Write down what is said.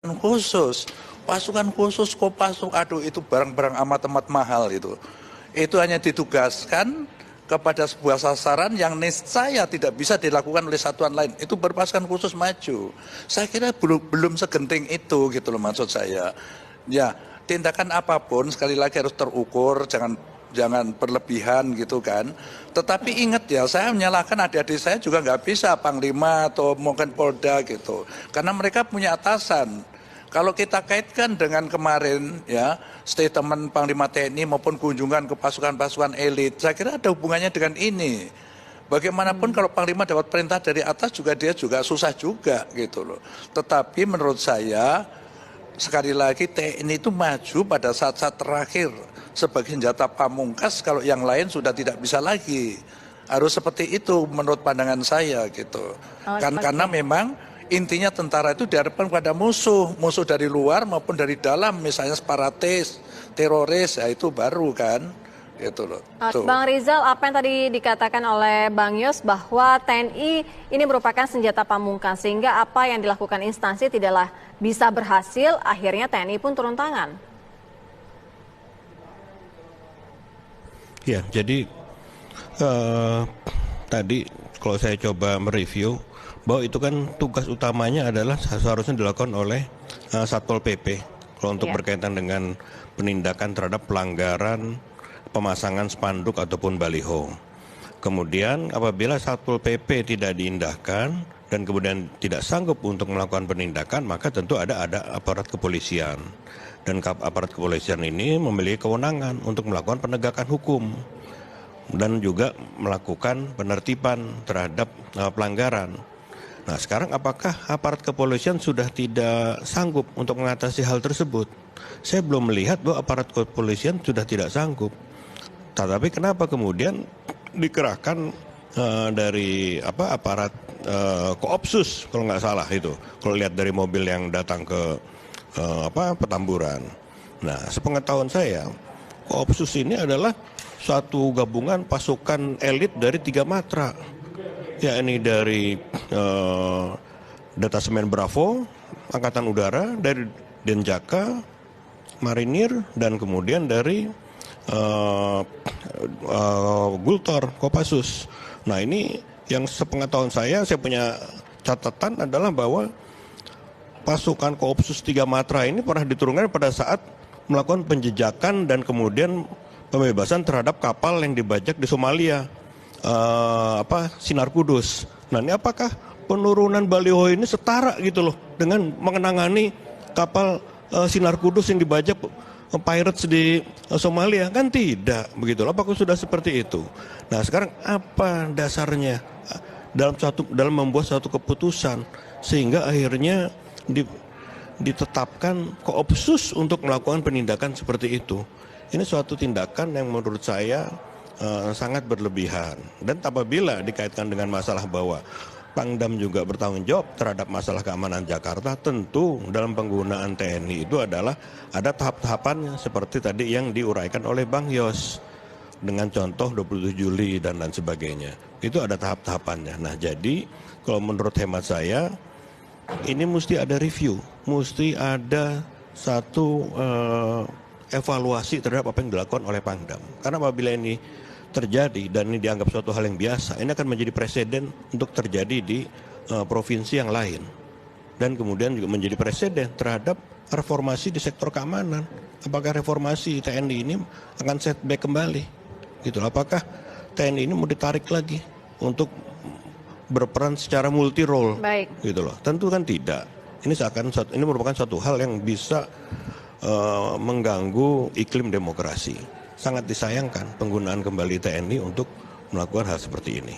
khusus, pasukan khusus Kopassus, aduh itu barang-barang amat-amat mahal itu. Itu hanya ditugaskan kepada sebuah sasaran yang niscaya tidak bisa dilakukan oleh satuan lain. Itu berpasukan khusus maju. Saya kira belum segenting itu gitu loh maksud saya. Ya, tindakan apapun sekali lagi harus terukur, jangan berlebihan gitu kan. Tetapi ingat ya, saya menyalahkan adik-adik saya juga nggak bisa Panglima atau mungkin Polda gitu. Karena mereka punya atasan. Kalau kita kaitkan dengan kemarin ya statement Panglima TNI maupun kunjungan ke pasukan-pasukan elit, saya kira ada hubungannya dengan ini. Bagaimanapun kalau Panglima dapat perintah dari atas juga dia juga susah juga gitu loh. Tetapi menurut saya sekali lagi TNI itu maju pada saat-saat terakhir sebagai senjata pamungkas kalau yang lain sudah tidak bisa lagi. Harus seperti itu menurut pandangan saya gitu. Karena memang intinya tentara itu diharapkan pada musuh dari luar maupun dari dalam, misalnya separatis, teroris, ya itu baru kan, gitu loh. Tuh. Bang Rizal, apa yang tadi dikatakan oleh Bang Yos bahwa TNI ini merupakan senjata pamungkas sehingga apa yang dilakukan instansi tidaklah bisa berhasil, akhirnya TNI pun turun tangan. Ya, jadi tadi kalau saya coba mereview bahwa itu kan tugas utamanya adalah seharusnya dilakukan oleh Satpol PP kalau untuk berkaitan dengan penindakan terhadap pelanggaran pemasangan spanduk ataupun baliho. Kemudian apabila Satpol PP tidak diindahkan dan kemudian tidak sanggup untuk melakukan penindakan, maka tentu ada aparat kepolisian. Dan aparat kepolisian ini memiliki kewenangan untuk melakukan penegakan hukum dan juga melakukan penertiban terhadap pelanggaran. Nah, sekarang apakah aparat kepolisian sudah tidak sanggup untuk mengatasi hal tersebut? Saya belum melihat bahwa aparat kepolisian sudah tidak sanggup. Tetapi kenapa kemudian dikerahkan dari aparat Koopsus kalau nggak salah itu, kalau lihat dari mobil yang datang ke Petamburan. Nah, sepengetahuan saya, Koopsus ini adalah suatu gabungan pasukan elit dari 3 matra, yakni dari Detasemen Bravo, Angkatan Udara, dari Denjaka, Marinir, dan kemudian dari Gultor, Kopassus. Nah, ini yang sepengetahuan saya punya catatan adalah bahwa pasukan Koopsus 3 Matra ini pernah diturunkan pada saat melakukan penjejakan dan kemudian pembebasan terhadap kapal yang dibajak di Somalia, Sinar Kudus. Nah, ini apakah penurunan baliho ini setara gitu loh dengan mengenangani kapal Sinar Kudus yang dibajak pirates di Somalia? Kan tidak begitu. Apakah sudah seperti itu? Nah, sekarang apa dasarnya dalam membuat suatu keputusan sehingga akhirnya ditetapkan Koopsus untuk melakukan penindakan seperti itu? Ini suatu tindakan yang menurut saya sangat berlebihan. Dan apabila dikaitkan dengan masalah bahwa Pangdam juga bertanggung jawab terhadap masalah keamanan Jakarta, tentu dalam penggunaan TNI itu adalah ada tahap-tahapannya seperti tadi yang diuraikan oleh Bang Yos dengan contoh 27 Juli dan lain sebagainya. Itu ada tahap-tahapannya. Nah, jadi kalau menurut hemat saya ini mesti ada review, mesti ada satu evaluasi terhadap apa yang dilakukan oleh Pangdam. Karena apabila ini terjadi dan ini dianggap suatu hal yang biasa, ini akan menjadi presiden untuk terjadi di provinsi yang lain. Dan kemudian juga menjadi presiden terhadap reformasi di sektor keamanan. Apakah reformasi TNI ini akan setback kembali? Gitu. Apakah TNI ini mau ditarik lagi untuk berperan secara multi role? Gitu loh. Tentu kan tidak. Ini merupakan suatu hal yang bisa mengganggu iklim demokrasi. Sangat disayangkan penggunaan kembali TNI untuk melakukan hal seperti ini.